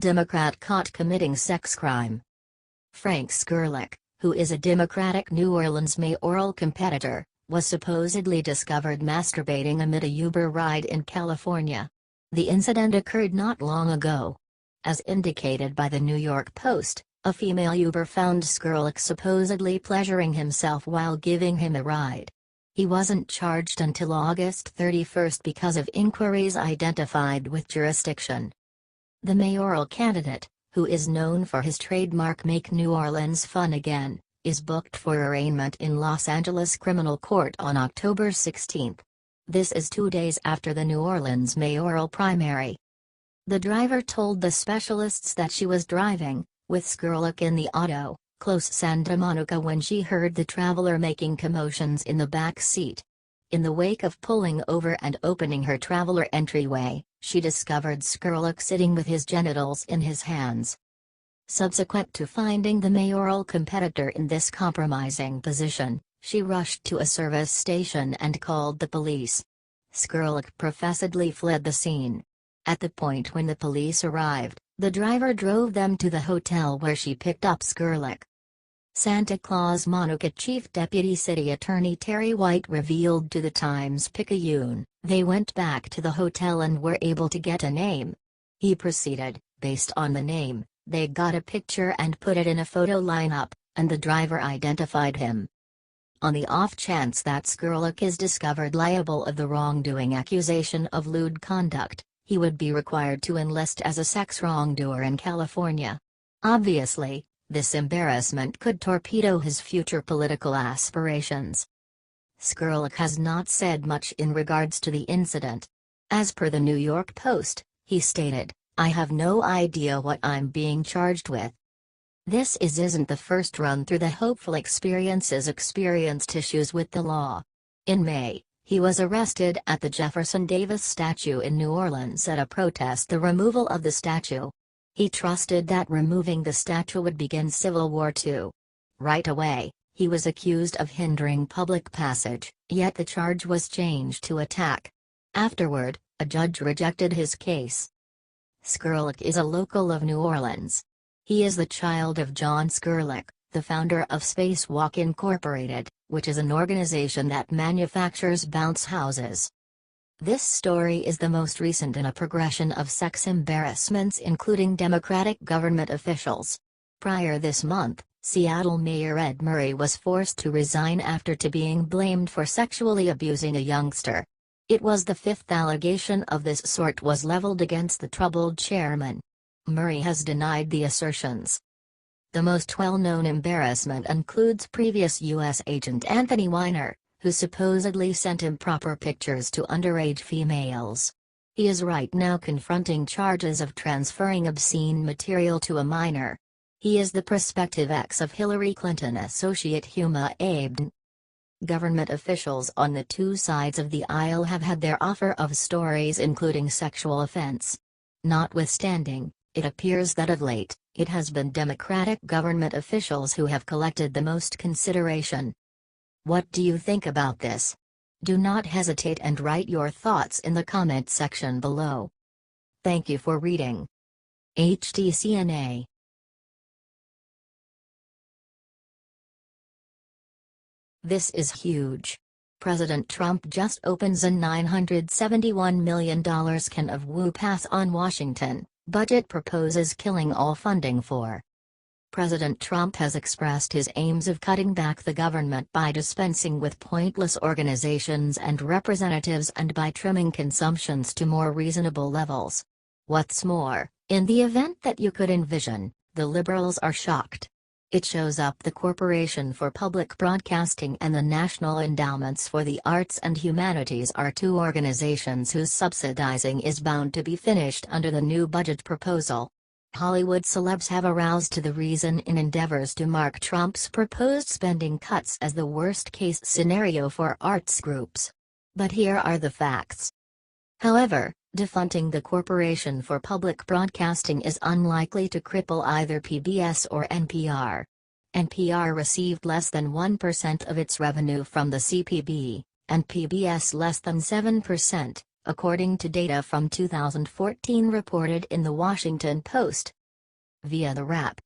Democrat caught committing sex crime. Frank Skurlock, who is a Democratic New Orleans mayoral competitor, was supposedly discovered masturbating amid a Uber ride in California. The incident occurred not long ago. As indicated by the New York Post, a female Uber found Skurlock supposedly pleasuring himself while giving him a ride. He wasn't charged until August 31 because of inquiries identified with jurisdiction. The mayoral candidate, who is known for his trademark "Make New Orleans Fun Again," is booked for arraignment in Los Angeles criminal court on October 16. This is 2 days after the New Orleans mayoral primary. The driver told the specialists that she was driving, with Skurlock in the auto, close Santa Monica when she heard the traveler making commotions in the back seat. In the wake of pulling over and opening her traveler entryway, she discovered Skurlock sitting with his genitals in his hands. Subsequent to finding the mayoral competitor in this compromising position, she rushed to a service station and called the police. Skurlock professedly fled the scene. At the point when the police arrived, the driver drove them to the hotel where she picked up Skurlock. Santa Claus Monica Chief Deputy City Attorney Terry White revealed to the Times-Picayune, they went back to the hotel and were able to get a name. He proceeded, based on the name, they got a picture and put it in a photo lineup, and the driver identified him. On the off chance that Skurlock is discovered liable of the wrongdoing accusation of lewd conduct, he would be required to enlist as a sex wrongdoer in California. Obviously, this embarrassment could torpedo his future political aspirations. Skurlock has not said much in regards to the incident. As per the New York Post, he stated, "I have no idea what I'm being charged with." This isn't the first run through the hopeful experiences experienced issues with the law. In May, he was arrested at the Jefferson Davis statue in New Orleans at a protest the removal of the statue. He trusted that removing the statue would begin Civil War II. Right away, he was accused of hindering public passage, yet the charge was changed to attack. Afterward, a judge rejected his case. Skurlock is a local of New Orleans. He is the child of John Skurlock, the founder of Spacewalk Incorporated, which is an organization that manufactures bounce houses. This story is the most recent in a progression of sex embarrassments including Democratic government officials. Prior this month, Seattle Mayor Ed Murray was forced to resign after being blamed for sexually abusing a youngster. It was the fifth allegation of this sort was leveled against the troubled chairman. Murray has denied the assertions. The most well-known embarrassment includes previous U.S. agent Anthony Weiner, who supposedly sent improper pictures to underage females. He is right now confronting charges of transferring obscene material to a minor. He is the prospective ex of Hillary Clinton associate Huma Abedin. Government officials on the two sides of the aisle have had their offer of stories including sexual offense. Notwithstanding, it appears that of late, it has been Democratic government officials who have collected the most consideration. What do you think about this? Do not hesitate and write your thoughts in the comment section below. Thank you for reading. HTCNA. This is huge. President Trump just opens a $971 million can of woo pass on Washington, budget proposes killing all funding for. President Trump has expressed his aims of cutting back the government by dispensing with pointless organizations and representatives and by trimming consumptions to more reasonable levels. What's more, in the event that you could envision, the liberals are shocked. It shows up the Corporation for Public Broadcasting and the National Endowments for the Arts and Humanities are two organizations whose subsidizing is bound to be finished under the new budget proposal. Hollywood celebs have aroused to the reason in endeavors to mark Trump's proposed spending cuts as the worst-case scenario for arts groups. But here are the facts. However, defunding the Corporation for Public Broadcasting is unlikely to cripple either PBS or NPR. NPR received less than 1% of its revenue from the CPB, and PBS less than 7%, according to data from 2014 reported in the Washington Post. Via the Wrap.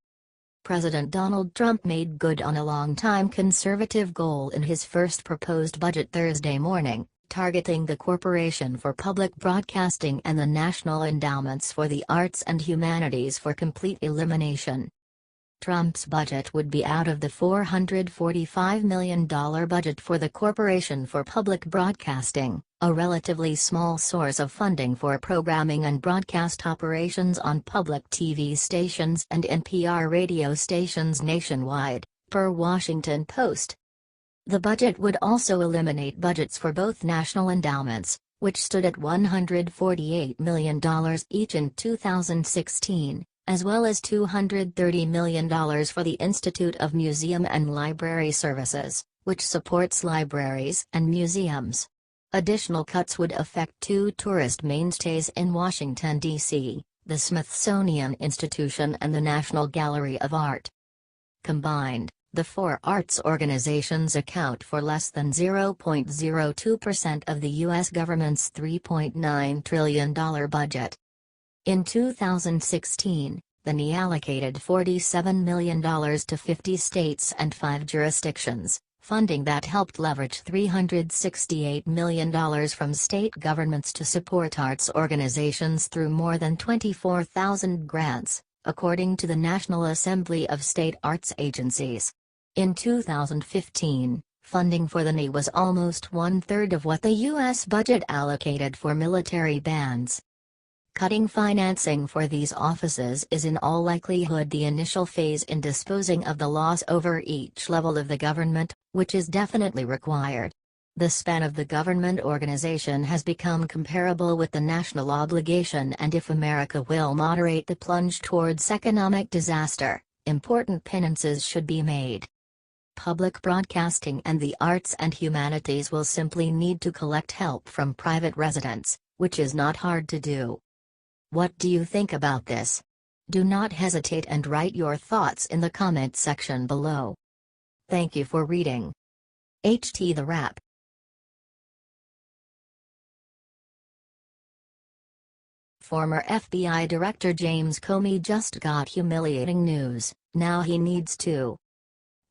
President Donald Trump made good on a long-time conservative goal in his first proposed budget Thursday morning, targeting the Corporation for Public Broadcasting and the National Endowments for the Arts and Humanities for complete elimination. Trump's budget would be out of the $445 million budget for the Corporation for Public Broadcasting, a relatively small source of funding for programming and broadcast operations on public TV stations and NPR radio stations nationwide, per Washington Post. The budget would also eliminate budgets for both national endowments, which stood at $148 million each in 2016, as well as $230 million for the Institute of Museum and Library Services, which supports libraries and museums. Additional cuts would affect two tourist mainstays in Washington, D.C., the Smithsonian Institution and the National Gallery of Art. Combined, the four arts organizations account for less than 0.02% of the U.S. government's $3.9 trillion budget. In 2016, the NE allocated $47 million to 50 states and 5 jurisdictions, funding that helped leverage $368 million from state governments to support arts organizations through more than 24,000 grants, according to the National Assembly of State Arts Agencies. In 2015, funding for the NE was almost one-third of what the U.S. budget allocated for military bands. Cutting financing for these offices is in all likelihood the initial phase in disposing of the loss over each level of the government, which is definitely required. The span of the government organization has become comparable with the national obligation, and if America will moderate the plunge towards economic disaster, important penances should be made. Public broadcasting and the arts and humanities will simply need to collect help from private residents, which is not hard to do. What do you think about this? Do not hesitate and write your thoughts in the comment section below. Thank you for reading. HT The Wrap. Former FBI Director James Comey just got humiliating news. Now he needs to.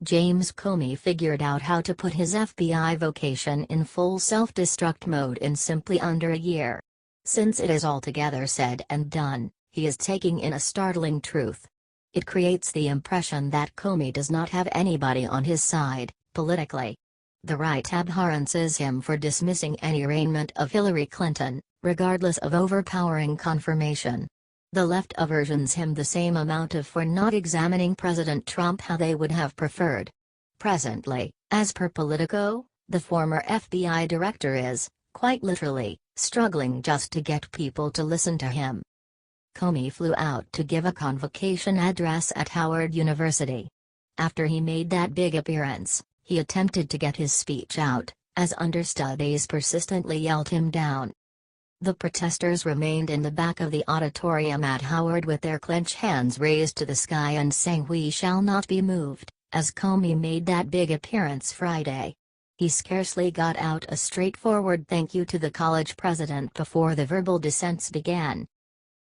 James Comey figured out how to put his FBI vocation in full self-destruct mode in simply under a year. Since it is altogether said and done, he is taking in a startling truth. It creates the impression that Comey does not have anybody on his side, politically. The right abhorrences him for dismissing any arraignment of Hillary Clinton, regardless of overpowering confirmation. The left aversions him the same amount of for not examining President Trump how they would have preferred. Presently, as per Politico, the former FBI director is, quite literally, struggling just to get people to listen to him. Comey flew out to give a convocation address at Howard University. After he made that big appearance, he attempted to get his speech out, as understudies persistently yelled him down. The protesters remained in the back of the auditorium at Howard with their clenched hands raised to the sky and sang "We shall not be moved," as Comey made that big appearance Friday. He scarcely got out a straightforward thank you to the college president before the verbal dissents began.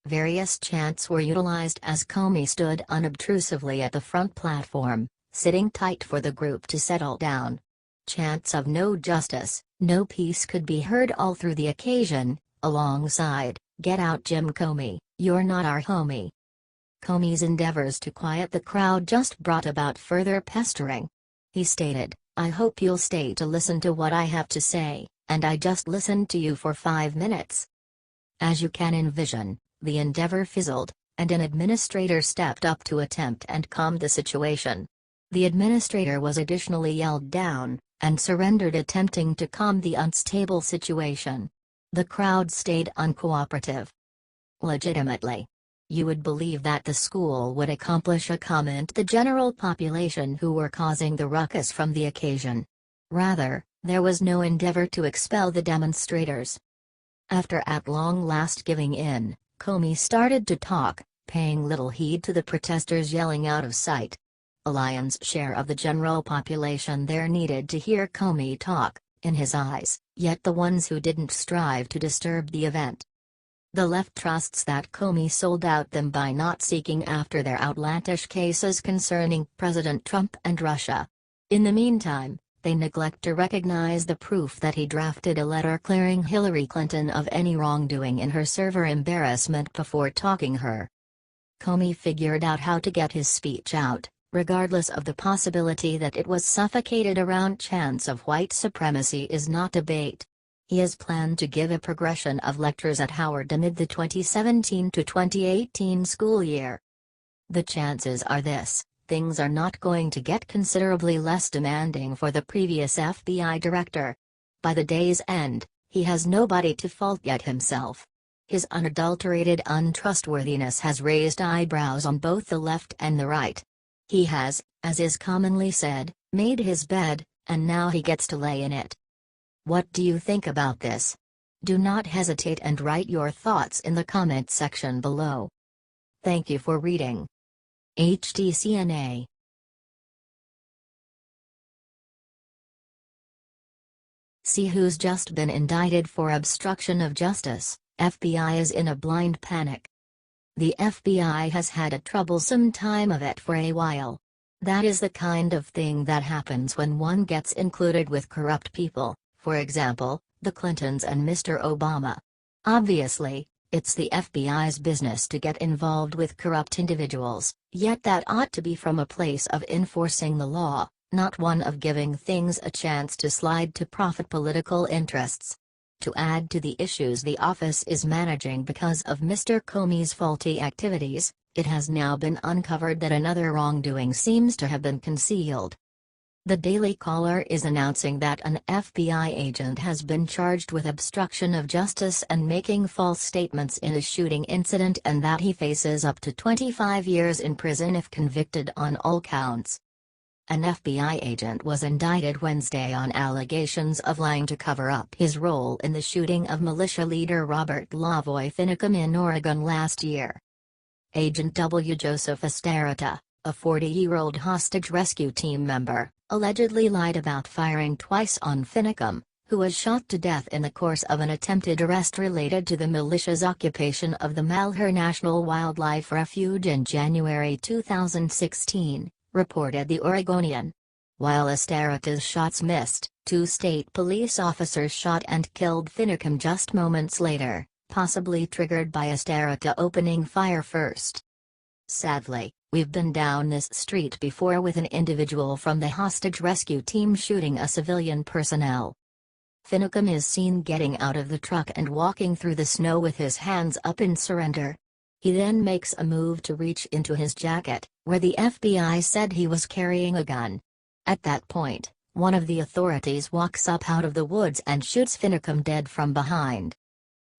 Various chants were utilized as Comey stood unobtrusively at the front platform, sitting tight for the group to settle down. Chants of "No justice, no peace" could be heard all through the occasion, alongside "Get out Jim Comey, you're not our homie." Comey's endeavors to quiet the crowd just brought about further pestering. He stated, "I hope you'll stay to listen to what I have to say, and I just listened to you for 5 minutes." As you can envision, the endeavor fizzled, and an administrator stepped up to attempt and calm the situation. The administrator was additionally yelled down, and surrendered attempting to calm the unstable situation. The crowd stayed uncooperative. Legitimately. You would believe that the school would accomplish a comment the general population who were causing the ruckus from the occasion. Rather, there was no endeavor to expel the demonstrators. After at long last giving in, Comey started to talk, paying little heed to the protesters yelling out of sight. A lion's share of the general population there needed to hear Comey talk, in his eyes, yet the ones who didn't strive to disturb the event. The left trusts that Comey sold out them by not seeking after their outlandish cases concerning President Trump and Russia. In the meantime, they neglect to recognize the proof that he drafted a letter clearing Hillary Clinton of any wrongdoing in her server embarrassment before talking her. Comey figured out how to get his speech out, regardless of the possibility that it was suffocated around chants of white supremacy is not debate. He has planned to give a progression of lectures at Howard amid the 2017 to 2018 school year. The chances are this: things are not going to get considerably less demanding for the previous FBI director. By the day's end, he has nobody to fault yet himself. His unadulterated untrustworthiness has raised eyebrows on both the left and the right. He has, as is commonly said, made his bed, and now he gets to lay in it. What do you think about this? Do not hesitate and write your thoughts in the comment section below. Thank you for reading. HTCNA. See who's just been indicted for obstruction of justice. FBI is in a blind panic. The FBI has had a troublesome time of it for a while. That is the kind of thing that happens when one gets included with corrupt people. For example, the Clintons and Mr. Obama. Obviously, it's the FBI's business to get involved with corrupt individuals, yet that ought to be from a place of enforcing the law, not one of giving things a chance to slide to profit political interests. To add to the issues the office is managing because of Mr. Comey's faulty activities, it has now been uncovered that another wrongdoing seems to have been concealed. The Daily Caller is announcing that an FBI agent has been charged with obstruction of justice and making false statements in a shooting incident, and that he faces up to 25 years in prison if convicted on all counts. An FBI agent was indicted Wednesday on allegations of lying to cover up his role in the shooting of militia leader Robert Lavoy Finicum in Oregon last year. Agent W. Joseph Esterita, a 40-year-old hostage rescue team member, allegedly lied about firing twice on Finicum, who was shot to death in the course of an attempted arrest related to the militia's occupation of the Malheur National Wildlife Refuge in January 2016, reported the Oregonian. While Esterita's shots missed, two state police officers shot and killed Finicum just moments later, possibly triggered by Esterita opening fire first. Sadly, we've been down this street before with an individual from the hostage rescue team shooting a civilian personnel. Finicum is seen getting out of the truck and walking through the snow with his hands up in surrender. He then makes a move to reach into his jacket, where the FBI said he was carrying a gun. At that point, one of the authorities walks up out of the woods and shoots Finicum dead from behind.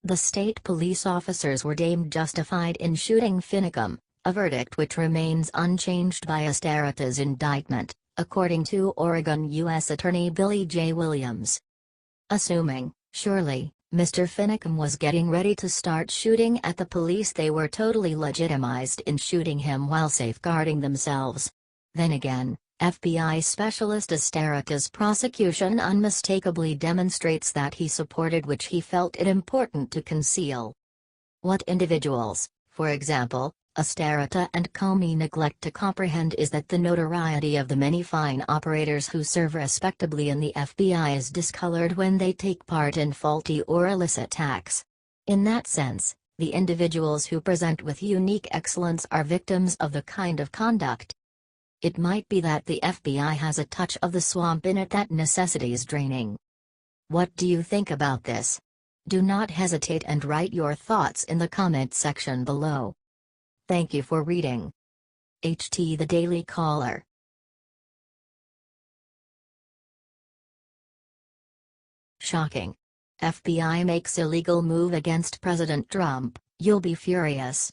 The state police officers were deemed justified in shooting Finicum, a verdict which remains unchanged by Esterita's indictment, according to Oregon U.S. Attorney Billy J. Williams. Assuming, surely, Mr. Finicum was getting ready to start shooting at the police, they were totally legitimized in shooting him while safeguarding themselves. Then again, FBI Specialist Esterita's prosecution unmistakably demonstrates that he supported which he felt it important to conceal. What individuals, for example, Esterita and Comey neglect to comprehend is that the notoriety of the many fine operators who serve respectably in the FBI is discolored when they take part in faulty or illicit acts. In that sense, the individuals who present with unique excellence are victims of the kind of conduct. It might be that the FBI has a touch of the swamp in it that necessitates draining. What do you think about this? Do not hesitate and write your thoughts in the comment section below. Thank you for reading. HT The Daily Caller. Shocking. FBI makes illegal move against President Trump, you'll be furious.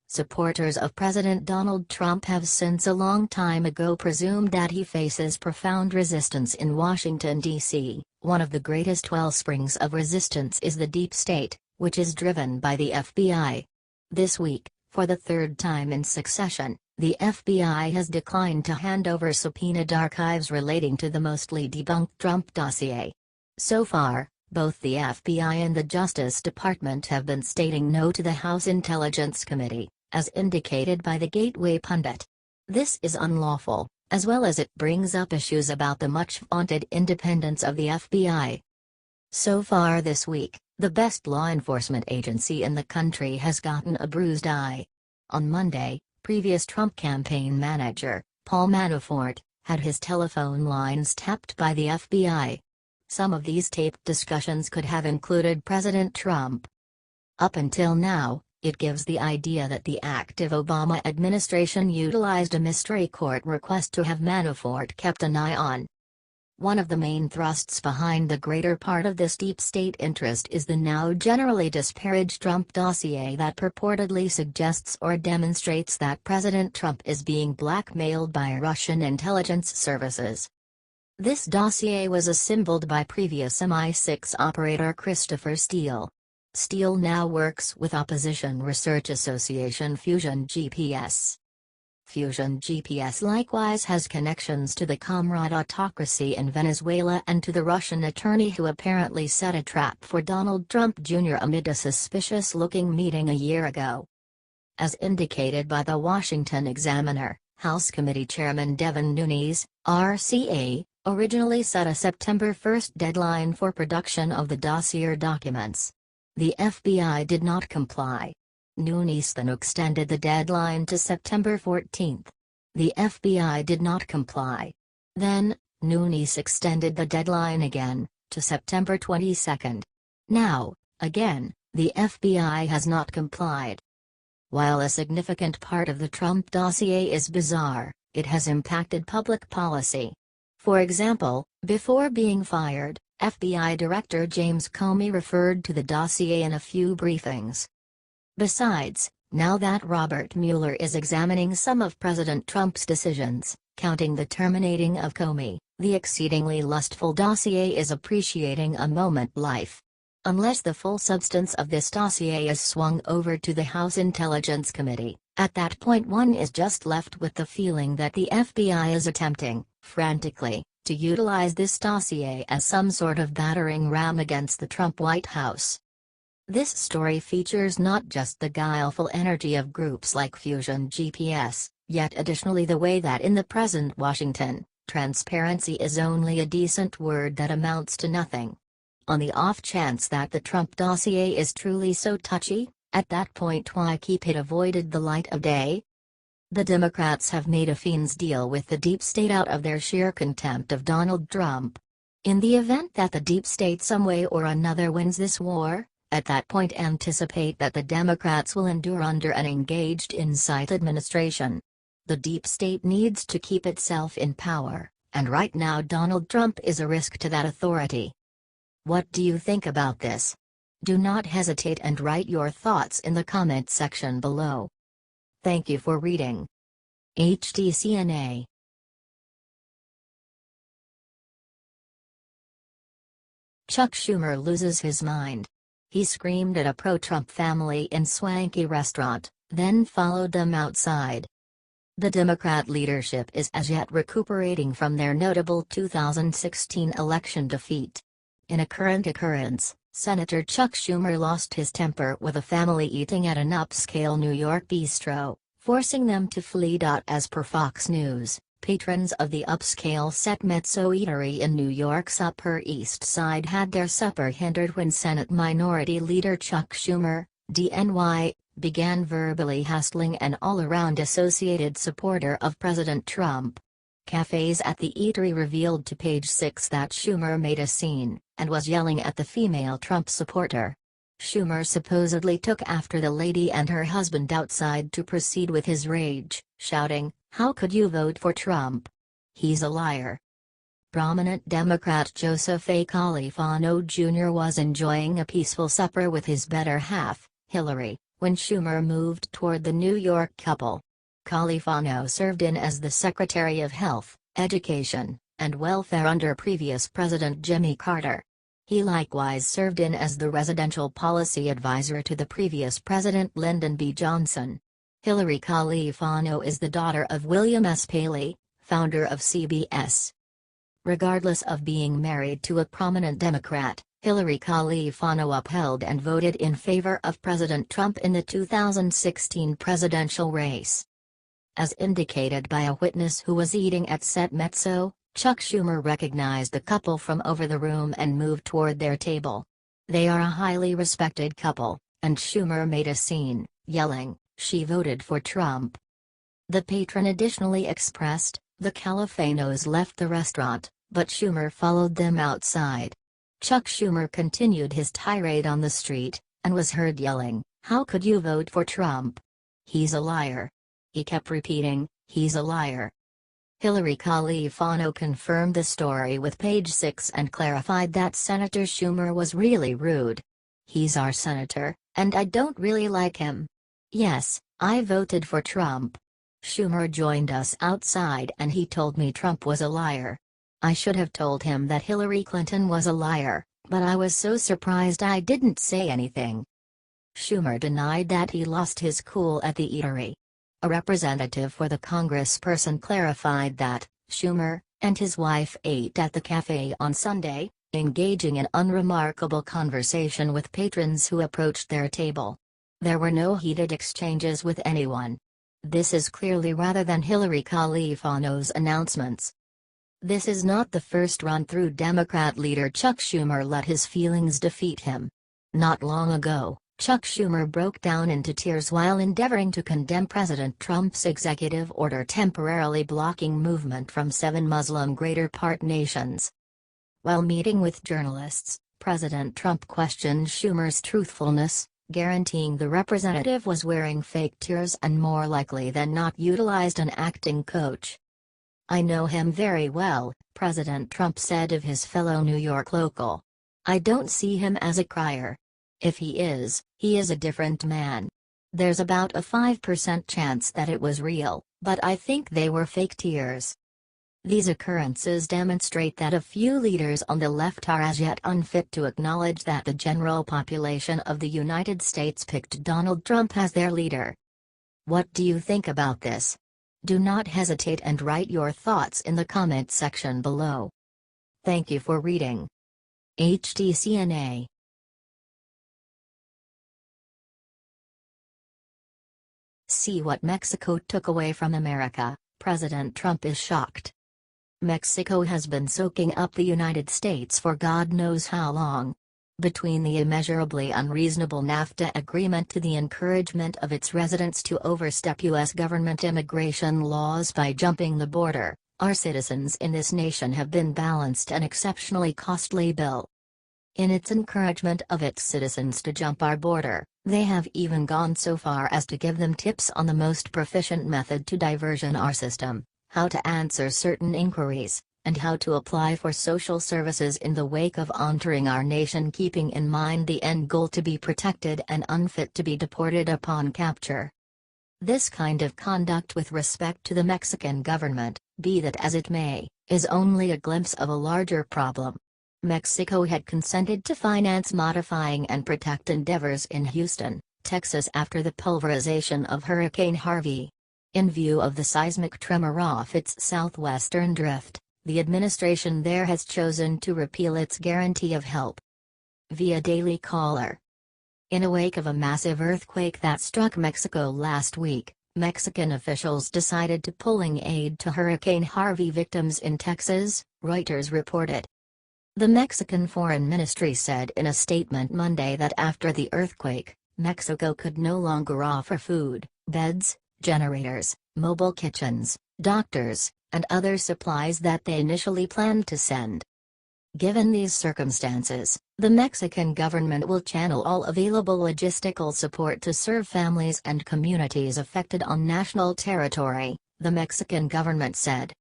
Supporters of President Donald Trump have since a long time ago presumed that he faces profound resistance in Washington, D.C. One of the greatest wellsprings of resistance is the deep state, which is driven by the FBI. This week, for the third time in succession, the FBI has declined to hand over subpoenaed archives relating to the mostly debunked Trump dossier. So far, both the FBI and the Justice Department have been stating no to the House Intelligence Committee, as indicated by the Gateway pundit. This is unlawful, as well as it brings up issues about the much-vaunted independence of the FBI. So far this week, the best law enforcement agency in the country has gotten a bruised eye. On Monday, previous Trump campaign manager, Paul Manafort, had his telephone lines tapped by the FBI. Some of these taped discussions could have included President Trump. Up until now, it gives the idea that the active Obama administration utilized a mystery court request to have Manafort kept an eye on. One of the main thrusts behind the greater part of this deep state interest is the now generally disparaged Trump dossier that purportedly suggests or demonstrates that President Trump is being blackmailed by Russian intelligence services. This dossier was assembled by previous MI6 operator Christopher Steele. Steele now works with opposition research association Fusion GPS. Fusion GPS likewise has connections to the Comrade autocracy in Venezuela and to the Russian attorney who apparently set a trap for Donald Trump Jr. amid a suspicious-looking meeting a year ago. As indicated by the Washington Examiner, House Committee Chairman Devin Nunes, RCA, originally set a September 1 deadline for production of the dossier documents. The FBI did not comply. Nunes then extended the deadline to September 14. The FBI did not comply. Then, Nunes extended the deadline again, to September 22. Now, again, the FBI has not complied. While a significant part of the Trump dossier is bizarre, it has impacted public policy. For example, before being fired, FBI Director James Comey referred to the dossier in a few briefings. Besides, now that Robert Mueller is examining some of President Trump's decisions, counting the terminating of Comey, the exceedingly lustful dossier is appreciating a moment life. Unless the full substance of this dossier is swung over to the House Intelligence Committee, at that point one is just left with the feeling that the FBI is attempting, frantically, to utilize this dossier as some sort of battering ram against the Trump White House. This story features not just the guileful energy of groups like Fusion GPS, yet additionally the way that in the present Washington, transparency is only a decent word that amounts to nothing. On the off chance that the Trump dossier is truly so touchy, at that point why keep it avoided the light of day? The Democrats have made a fiend's deal with the deep state out of their sheer contempt of Donald Trump. In the event that the deep state some way or another wins this war, at that point anticipate that the Democrats will endure under an engaged insight administration. The deep state needs to keep itself in power, and right now Donald Trump is a risk to that authority. What do you think about this? Do not hesitate and write your thoughts in the comment section below. Thank you for reading. HTCNA. Chuck Schumer loses his mind. He screamed at a pro-Trump family in swanky restaurant, then followed them outside. The Democrat leadership is as yet recuperating from their notable 2016 election defeat. In a current occurrence, Senator Chuck Schumer lost his temper with a family eating at an upscale New York bistro, forcing them to flee. As per Fox News, patrons of the upscale Set Mezzo Eatery in New York's Upper East Side had their supper hindered when Senate Minority Leader Chuck Schumer, DNY, began verbally hassling an all-around associated supporter of President Trump. Cafes at the eatery revealed to Page 6 that Schumer made a scene, and was yelling at the female Trump supporter. Schumer supposedly took after the lady and her husband outside to proceed with his rage, shouting, "How could you vote for Trump? He's a liar." Prominent Democrat Joseph A. Califano Jr. was enjoying a peaceful supper with his better half, Hillary, when Schumer moved toward the New York couple. Califano served in as the Secretary of Health, Education, and Welfare under previous President Jimmy Carter. He likewise served in as the residential policy advisor to the previous President Lyndon B. Johnson. Hillary Califano is the daughter of William S. Paley, founder of CBS. Regardless of being married to a prominent Democrat, Hillary Califano upheld and voted in favor of President Trump in the 2016 presidential race. As indicated by a witness who was eating at Set Mezzo, Chuck Schumer recognized the couple from over the room and moved toward their table. They are a highly respected couple, and Schumer made a scene, yelling, "She voted for Trump." The patron additionally expressed, the Califanos left the restaurant, but Schumer followed them outside. Chuck Schumer continued his tirade on the street, and was heard yelling, "How could you vote for Trump? He's a liar." He kept repeating, "He's a liar." Hillary Califano confirmed the story with Page 6 and clarified that Senator Schumer was really rude. "He's our senator, and I don't really like him. Yes, I voted for Trump. Schumer joined us outside and he told me Trump was a liar. I should have told him that Hillary Clinton was a liar, but I was so surprised I didn't say anything." Schumer denied that he lost his cool at the eatery. A representative for the congressperson clarified that Schumer and his wife ate at the cafe on Sunday, engaging in unremarkable conversation with patrons who approached their table. There were no heated exchanges with anyone. This is clearly rather than Hillary Califano's announcements. This is not the first run-through Democrat leader Chuck Schumer let his feelings defeat him. Not long ago, Chuck Schumer broke down into tears while endeavoring to condemn President Trump's executive order temporarily blocking movement from 7 Muslim Greater Part nations. While meeting with journalists, President Trump questioned Schumer's truthfulness, guaranteeing the representative was wearing fake tears and more likely than not utilized an acting coach. "I know him very well," President Trump said of his fellow New York local. "I don't see him as a crier. If he is a different man. There's about a 5% chance that it was real, but I think they were fake tears." These occurrences demonstrate that a few leaders on the left are as yet unfit to acknowledge that the general population of the United States picked Donald Trump as their leader. What do you think about this? Do not hesitate and write your thoughts in the comment section below. Thank you for reading. HTCNA. See what Mexico took away from America. President Trump is shocked. Mexico has been soaking up the United States for God knows how long. Between the immeasurably unreasonable NAFTA agreement to the encouragement of its residents to overstep U.S. government immigration laws by jumping the border, our citizens in this nation have been balanced an exceptionally costly bill. In its encouragement of its citizens to jump our border, they have even gone so far as to give them tips on the most proficient method to diversion our system, how to answer certain inquiries, and how to apply for social services in the wake of entering our nation, keeping in mind the end goal to be protected and unfit to be deported upon capture. This kind of conduct with respect to the Mexican government, be that as it may, is only a glimpse of a larger problem. Mexico had consented to finance modifying and protect endeavors in Houston, Texas after the pulverization of Hurricane Harvey. In view of the seismic tremor off its southwestern drift, the administration there has chosen to repeal its guarantee of help. Via Daily Caller. In a wake of a massive earthquake that struck Mexico last week, Mexican officials decided to pulling aid to Hurricane Harvey victims in Texas, Reuters reported. The Mexican Foreign Ministry said in a statement Monday that after the earthquake, Mexico could no longer offer food, beds, generators, mobile kitchens, doctors, and other supplies that they initially planned to send. Given these circumstances, the Mexican government will channel all available logistical support to serve families and communities affected on national territory, the Mexican government said.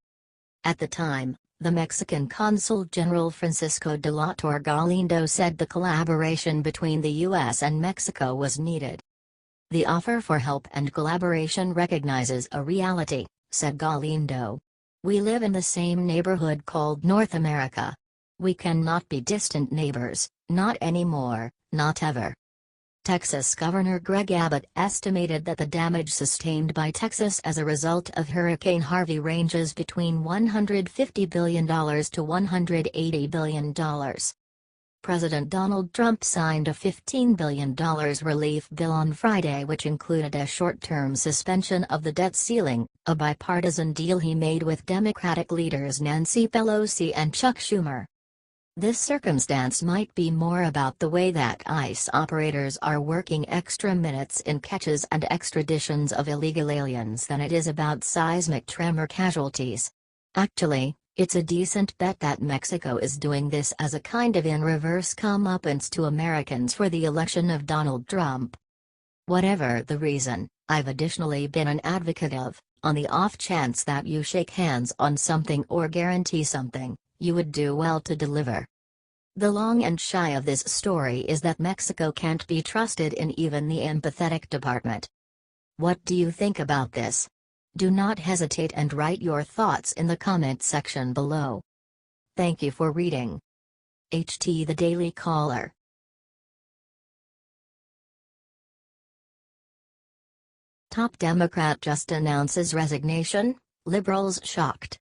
At the time, the Mexican Consul General Francisco de la Torre Galindo said the collaboration between the U.S. and Mexico was needed. "The offer for help and collaboration recognizes a reality," said Galindo. "We live in the same neighborhood called North America. We cannot be distant neighbors, not anymore, not ever." Texas Governor Greg Abbott estimated that the damage sustained by Texas as a result of Hurricane Harvey ranges between $150 billion to $180 billion. President Donald Trump signed a $15 billion relief bill on Friday, which included a short-term suspension of the debt ceiling, a bipartisan deal he made with Democratic leaders Nancy Pelosi and Chuck Schumer. This circumstance might be more about the way that ICE operators are working extra minutes in catches and extraditions of illegal aliens than it is about seismic tremor casualties. Actually, it's a decent bet that Mexico is doing this as a kind of in-reverse comeuppance to Americans for the election of Donald Trump. Whatever the reason, I've additionally been an advocate of, on the off chance that you shake hands on something or guarantee something, you would do well to deliver. The long and shy of this story is that Mexico can't be trusted in even the empathetic department. What do you think about this? Do not hesitate and write your thoughts in the comment section below. Thank you for reading. HT The Daily Caller. Top Democrat just announces resignation, liberals shocked.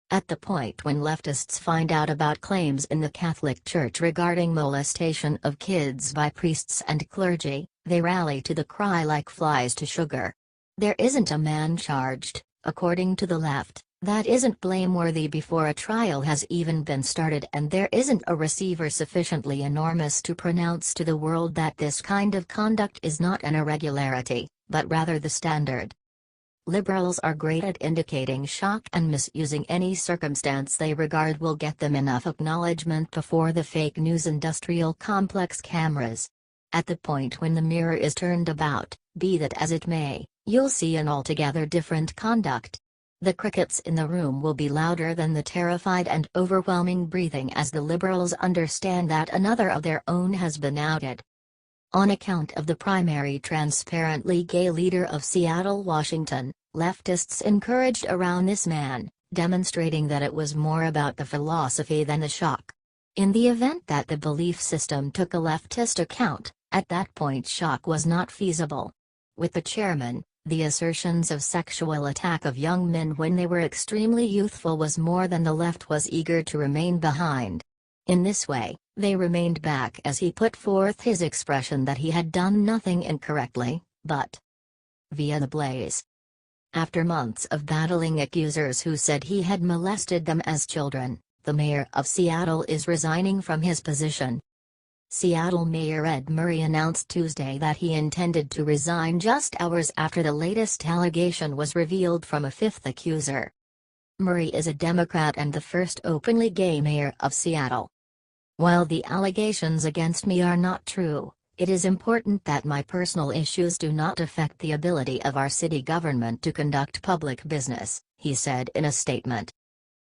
At the point when leftists find out about claims in the Catholic Church regarding molestation of kids by priests and clergy, they rally to the cry like flies to sugar. There isn't a man charged, according to the left, that isn't blameworthy before a trial has even been started, and there isn't a receiver sufficiently enormous to pronounce to the world that this kind of conduct is not an irregularity, but rather the standard. Liberals are great at indicating shock and misusing any circumstance they regard will get them enough acknowledgement before the fake news industrial complex cameras. At the point when the mirror is turned about, be that as it may, you'll see an altogether different conduct. The crickets in the room will be louder than the terrified and overwhelming breathing as the liberals understand that another of their own has been outed. On account of the primary transparently gay leader of Seattle, Washington, leftists encouraged around this man, demonstrating that it was more about the philosophy than the shock. In the event that the belief system took a leftist account, at that point shock was not feasible. With the chairman, the assertions of sexual attack of young men when they were extremely youthful was more than the left was eager to remain behind. In this way, they remained back as he put forth his expression that he had done nothing incorrectly, but via the blaze. After months of battling accusers who said he had molested them as children, the mayor of Seattle is resigning from his position. Seattle Mayor Ed Murray announced Tuesday that he intended to resign just hours after the latest allegation was revealed from a fifth accuser. Murray is a Democrat and the first openly gay mayor of Seattle. While the allegations against me are not true, it is important that my personal issues do not affect the ability of our city government to conduct public business, he said in a statement.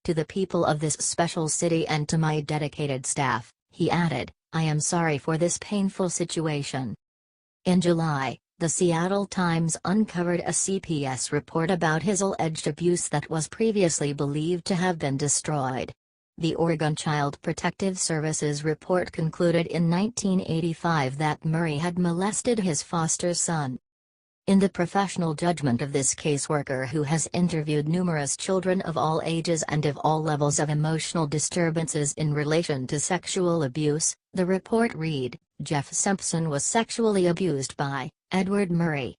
To the people of this special city and to my dedicated staff, he added, I am sorry for this painful situation. In July, the Seattle Times uncovered a CPS report about his alleged abuse that was previously believed to have been destroyed. The Oregon Child Protective Services report concluded in 1985 that Murray had molested his foster son. In the professional judgment of this caseworker who has interviewed numerous children of all ages and of all levels of emotional disturbances in relation to sexual abuse, the report read, Jeff Simpson was sexually abused by Edward Murray.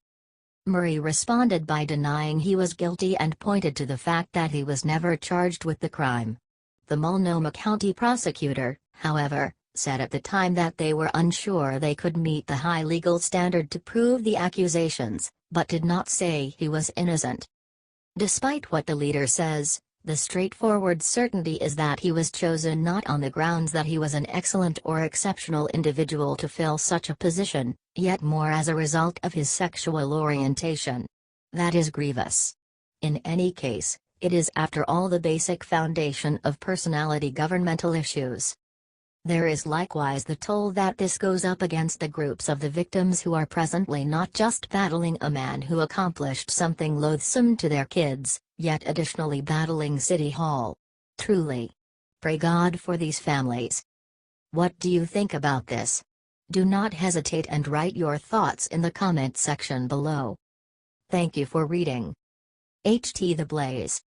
Murray responded by denying he was guilty and pointed to the fact that he was never charged with the crime. The Multnomah County prosecutor, however, said at the time that they were unsure they could meet the high legal standard to prove the accusations, but did not say he was innocent. Despite what the leader says, the straightforward certainty is that he was chosen not on the grounds that he was an excellent or exceptional individual to fill such a position, yet more as a result of his sexual orientation. That is grievous. In any case, it is after all the basic foundation of personality governmental issues. There is likewise the toll that this goes up against the groups of the victims who are presently not just battling a man who accomplished something loathsome to their kids, yet additionally battling City Hall. Truly. Pray God for these families. What do you think about this? Do not hesitate and write your thoughts in the comment section below. Thank you for reading. HT The Blaze.